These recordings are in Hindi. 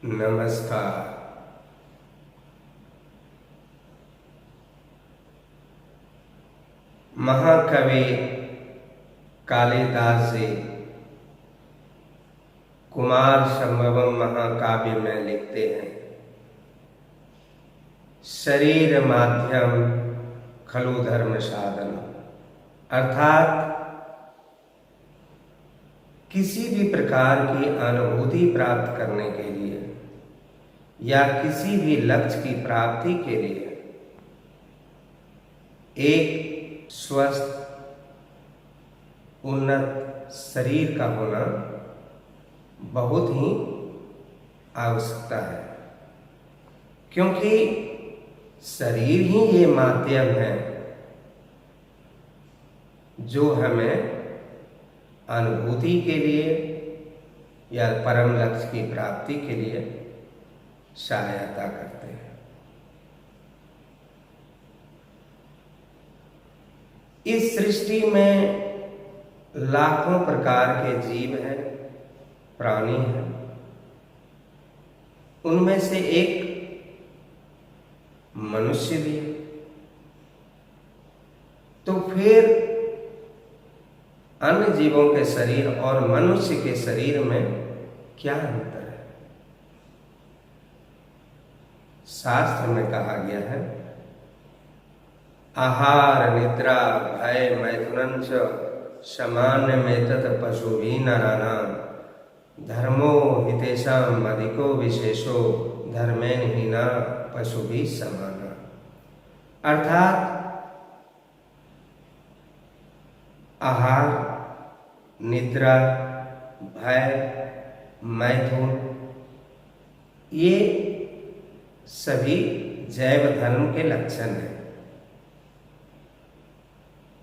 नमस्कार। महाकवि कालिदास जी कुमार संभवम महाकाव्य में लिखते हैं, शरीर माध्यम खलु धर्म साधन। अर्थात किसी भी प्रकार की अनुभूति प्राप्त करने के लिए या किसी भी लक्ष्य की प्राप्ति के लिए एक स्वस्थ उन्नत शरीर का होना बहुत ही आवश्यकता है, क्योंकि शरीर ही ये माध्यम है जो हमें अनुभूति के लिए या परम लक्ष्य की प्राप्ति के लिए सहायता करते हैं। इस सृष्टि में लाखों प्रकार के जीव हैं, प्राणी हैं। उनमें से एक मनुष्य भी है। तो फिर अन्य जीवों के शरीर और मनुष्य के शरीर में क्या अंतर है? शास्त्र में कहा गया है, आहार निद्रा भय मैथुनं च सामान्यमेतत् पशुभिः नराणां धर्मो हितेषाम् अधिको विशेषो धर्मेण हीना पशुभिः समाना। अर्थात आहार, निद्रा, भय, मैथुन ये सभी जैव धर्म के लक्षण हैं।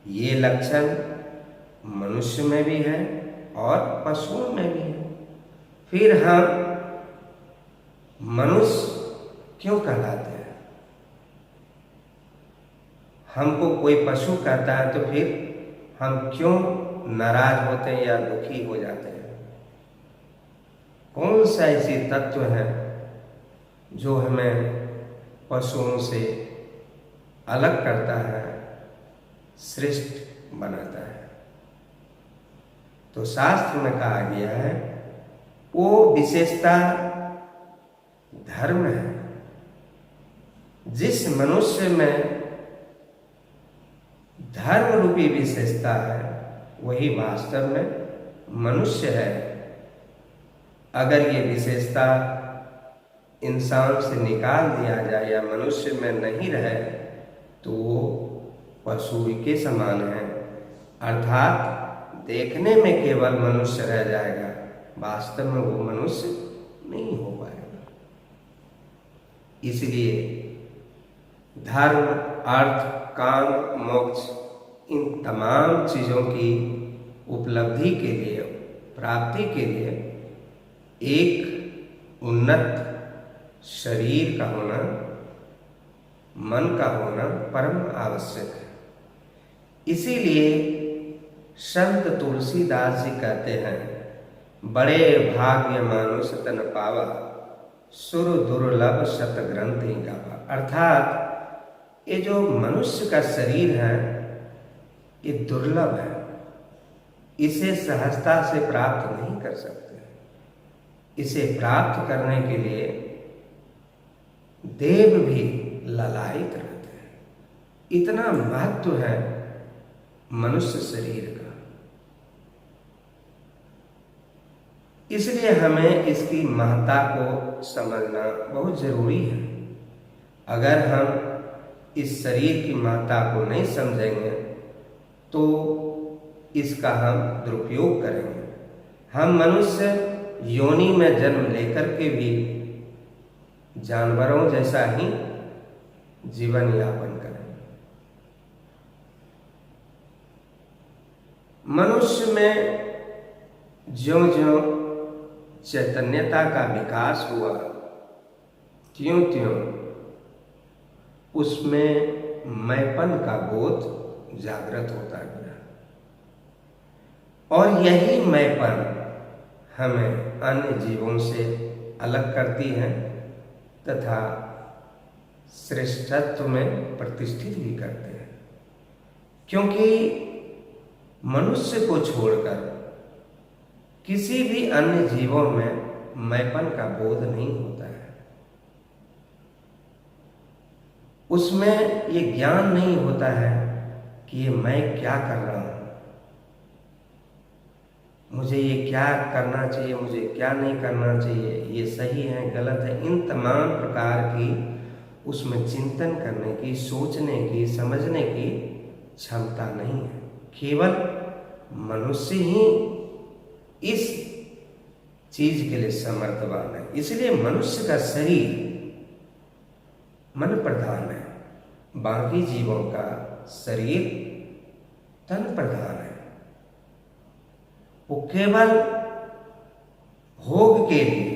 ये लक्षण मनुष्य में भी है और पशुओं में भी है। फिर हम मनुष्य क्यों कहलाते हैं? हमको कोई पशु कहता है तो फिर हम क्यों नाराज होते हैं या दुखी हो जाते हैं? कौन सा ऐसी तत्व है जो हमें पशुओं से अलग करता है, श्रेष्ठ बनाता है? तो शास्त्र में कहा गया है वो विशेषता धर्म है। जिस मनुष्य में धर्म रूपी विशेषता है वही वास्तव में मनुष्य है। अगर ये विशेषता इंसान से निकाल दिया जाए या मनुष्य में नहीं रहे तो वो पशु के समान है। अर्थात देखने में केवल मनुष्य रह जाएगा, वास्तव में वो मनुष्य नहीं हो पाएगा। इसलिए धर्म, अर्थ, काम, मोक्ष इन तमाम चीज़ों की उपलब्धि के लिए, प्राप्ति के लिए एक उन्नत शरीर का होना, मन का होना परम आवश्यक है। इसीलिए संत तुलसीदास जी कहते हैं, बड़े भाग्य मानुष तन पावा सुर दुर्लभ शत ग्रंथि गावा। अर्थात ये जो मनुष्य का शरीर है ये दुर्लभ है, इसे सहजता से प्राप्त नहीं कर सकते। इसे प्राप्त करने के लिए देव भी ललायित रहते हैं। इतना महत्व है मनुष्य शरीर का। इसलिए हमें इसकी महत्ता को समझना बहुत जरूरी है। अगर हम इस शरीर की महत्ता को नहीं समझेंगे तो इसका हम दुरुपयोग करेंगे। हम मनुष्य योनि में जन्म लेकर के भी जानवरों जैसा ही जीवन यापन करेंगे। मनुष्य में ज्यों-ज्यों चैतन्यता का विकास हुआ त्यों-त्यों उसमें मैंपन का बोध जागृत होता गया और यही मैंपन हमें अन्य जीवों से अलग करती हैं तथा श्रेष्ठत्व में प्रतिष्ठित भी करते हैं, क्योंकि मनुष्य को छोड़कर किसी भी अन्य जीवों में मैंपन का बोध नहीं होता है। उसमें ये ज्ञान नहीं होता है कि ये मैं क्या कर रहा हूं, मुझे ये क्या करना चाहिए, मुझे क्या नहीं करना चाहिए, ये सही है गलत है, इन तमाम प्रकार की उसमें चिंतन करने की, सोचने की, समझने की क्षमता नहीं है। केवल मनुष्य ही इस चीज के लिए समर्थवान है। इसलिए मनुष्य का शरीर मन प्रधान है, बाकी जीवों का शरीर तन प्रधान है। वो केवल भोग के लिए,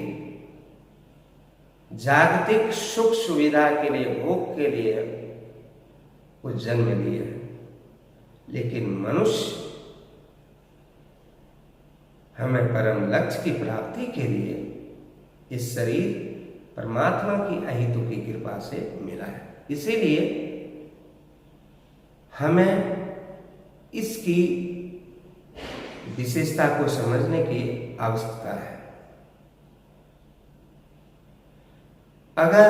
जागतिक सुख सुविधा के लिए, भोग के लिए वो जन्म लिए है। लेकिन मनुष्य हमें परम लक्ष्य की प्राप्ति के लिए इस शरीर परमात्मा की अहेतु की कृपा से मिला है। इसीलिए हमें इसकी विशेषता को समझने की आवश्यकता है। अगर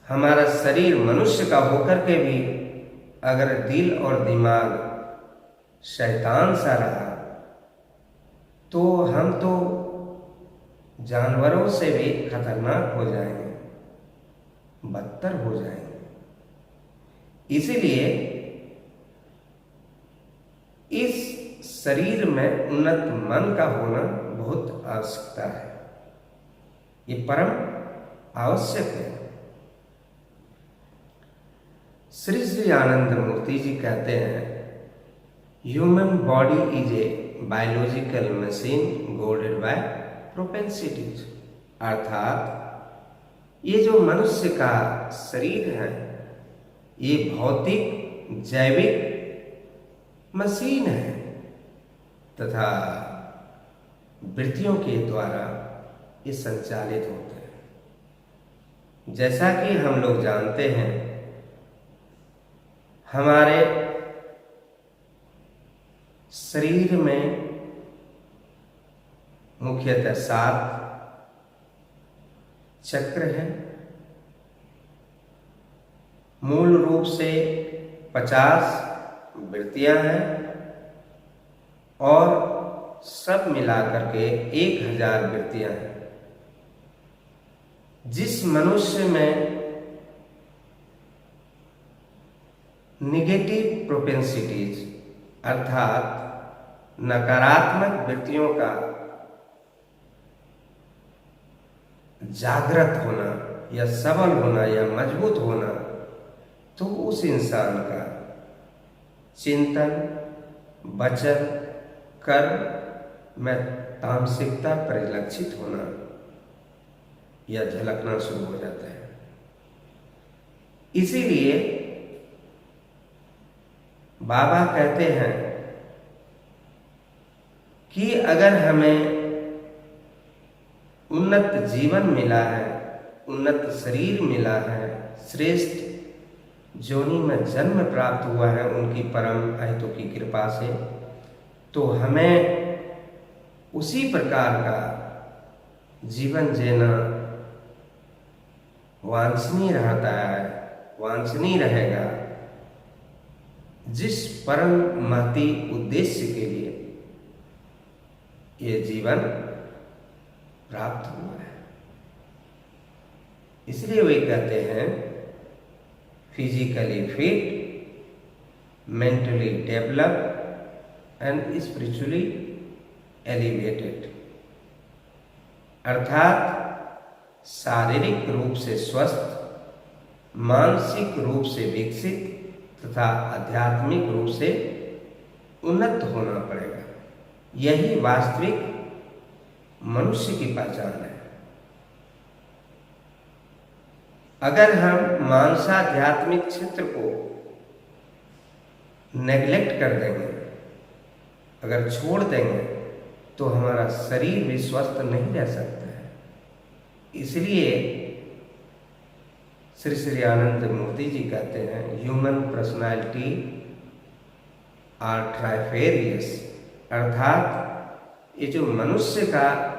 हमारा शरीर मनुष्य का होकर के भी अगर दिल और दिमाग शैतान सा रहा तो हम तो जानवरों से भी खतरनाक हो जाएंगे, बदतर हो जाएंगे। इसीलिए इस शरीर में उन्नत मन का होना बहुत आवश्यकता है, ये परम आवश्यक है। श्री श्री आनंद मूर्ति जी कहते हैं, human body is a biological machine goaded by propensities. अर्थात ये जो मनुष्य का शरीर है ये भौतिक जैविक मशीन है तथा वृत्तियों के द्वारा ये संचालित होते हैं। जैसा कि हम लोग जानते हैं, हमारे शरीर में मुख्यतः 7 चक्र हैं। मूल रूप से 50 वृत्तियां हैं और सब मिलाकर के 1000 वृत्तियां हैं। जिस मनुष्य में निगेटिव प्रोपेंसिटीज अर्थात नकारात्मक वृत्तियों का जागृत होना या सबल होना या मजबूत होना, तो उस इंसान का चिंतन, वचन, कर्म में तामसिकता परिलक्षित होना या झलकना शुरू हो जाता है। इसीलिए बाबा कहते हैं कि अगर हमें उन्नत जीवन मिला है, उन्नत शरीर मिला है, श्रेष्ठ जोनि में जन्म प्राप्त हुआ है उनकी परम अहेतु की कृपा से, तो हमें उसी प्रकार का जीवन जीना वांछनीय रहता है, वांछनीय रहेगा जिस परम महती उद्देश्य के लिए ये जीवन प्राप्त हुआ है। इसलिए वे कहते हैं, physically fit, mentally develop and spiritually elevated. अर्थात शारीरिक रूप से स्वस्थ, मानसिक रूप से विकसित तथा आध्यात्मिक रूप से उन्नत होना पड़ेगा। यही वास्तविक मनुष्य की पहचान है। अगर हम मानसाध्यात्मिक क्षेत्र को नेग्लेक्ट कर देंगे, अगर छोड़ देंगे, तो हमारा शरीर भी स्वस्थ नहीं रह सकता है। इसलिए श्री श्री आनंद मूर्ति जी कहते हैं, ह्यूमन पर्सनालिटी आर ट्राइफेरियस, अर्थात ये जो मनुष्य का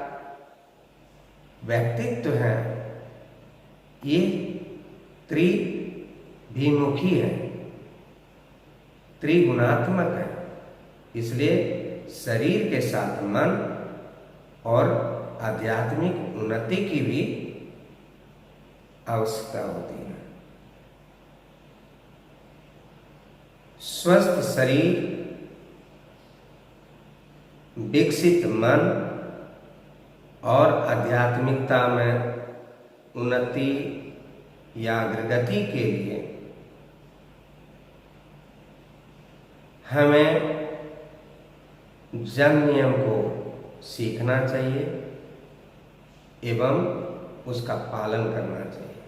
व्यक्तित्व है ये त्रिभिमुखी है, त्रिगुणात्मक है। इसलिए शरीर के साथ मन और आध्यात्मिक उन्नति की भी आवश्यकता होती है। स्वस्थ शरीर, विकसित मन और आध्यात्मिकता में उन्नति या अग्रगति के लिए हमें जन नियम को सीखना चाहिए एवं उसका पालन करना चाहिए।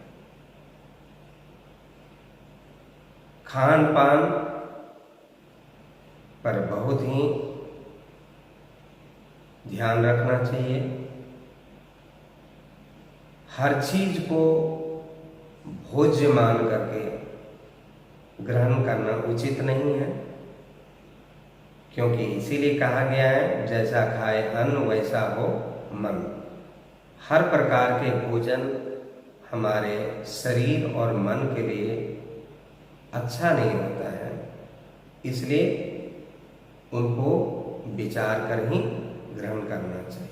खान पान पर बहुत ही ध्यान रखना चाहिए। हर चीज को भोज्य मान करके ग्रहण करना उचित नहीं है, क्योंकि इसीलिए कहा गया है जैसा खाए अन्न वैसा हो मन। हर प्रकार के भोजन हमारे शरीर और मन के लिए अच्छा नहीं होता है, इसलिए उनको विचार कर ही ग्रहण करना चाहिए।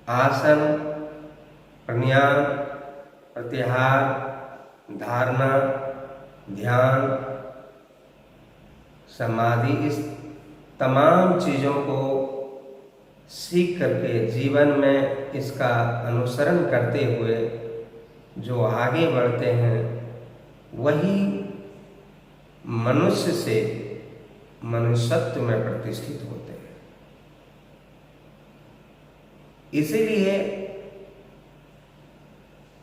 आसन, प्राणायाम, प्रत्याहार, धारणा, ध्यान, समाधि, इस तमाम चीज़ों को सीख करके जीवन में इसका अनुसरण करते हुए जो आगे बढ़ते हैं वही मनुष्य से मनुष्यत्व में प्रतिष्ठित होते हैं। इसीलिए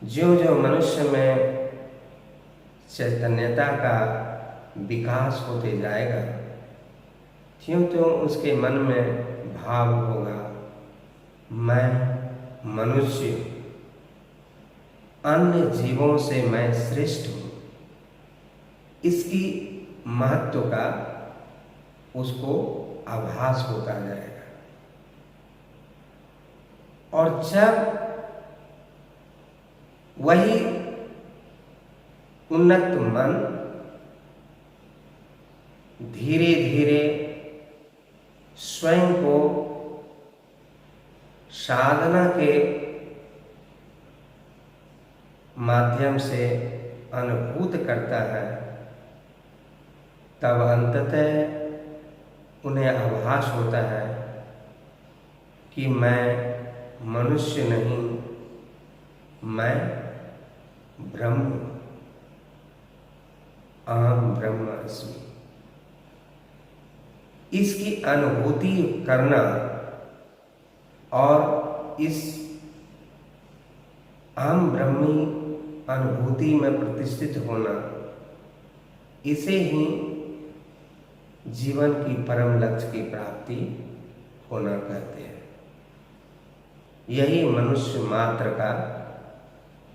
ज्यों-ज्यों मनुष्य में चैतन्यता का विकास होते जाएगा, त्यों-त्यों उसके मन में भाव होगा, मैं मनुष्य, अन्य जीवों से मैं श्रेष्ठ हूँ। इसकी महत्व का उसको आभास होता जाएगा। और जब वही उन्नत मन धीरे धीरे स्वयं को साधना के माध्यम से अनुभूत करता है, तब अंततः उन्हें आभास होता है कि मैं मनुष्य नहीं, मैं ब्रह्म, अहम ब्रह्मास्मि। इसकी अनुभूति करना और इस अहम ब्रह्मी अनुभूति में प्रतिष्ठित होना, इसे ही जीवन की परम लक्ष्य की प्राप्ति होना कहते हैं। यही मनुष्य मात्र का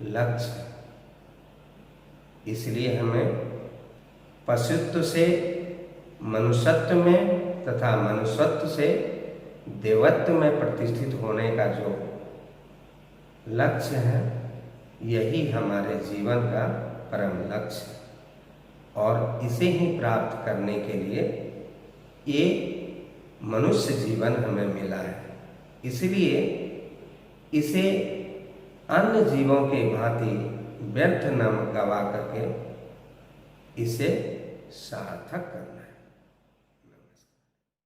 लक्ष्य है। इसलिए हमें पशुत्व से मनुष्यत्व में तथा मनुष्यत्व से देवत्व में प्रतिष्ठित होने का जो लक्ष्य है, यही हमारे जीवन का परम लक्ष्य है। और इसे ही प्राप्त करने के लिए ये मनुष्य जीवन हमें मिला है। इसलिए इसे अन्य जीवों के भांति व्यर्थ न गवा करके इसे सार्थक करना।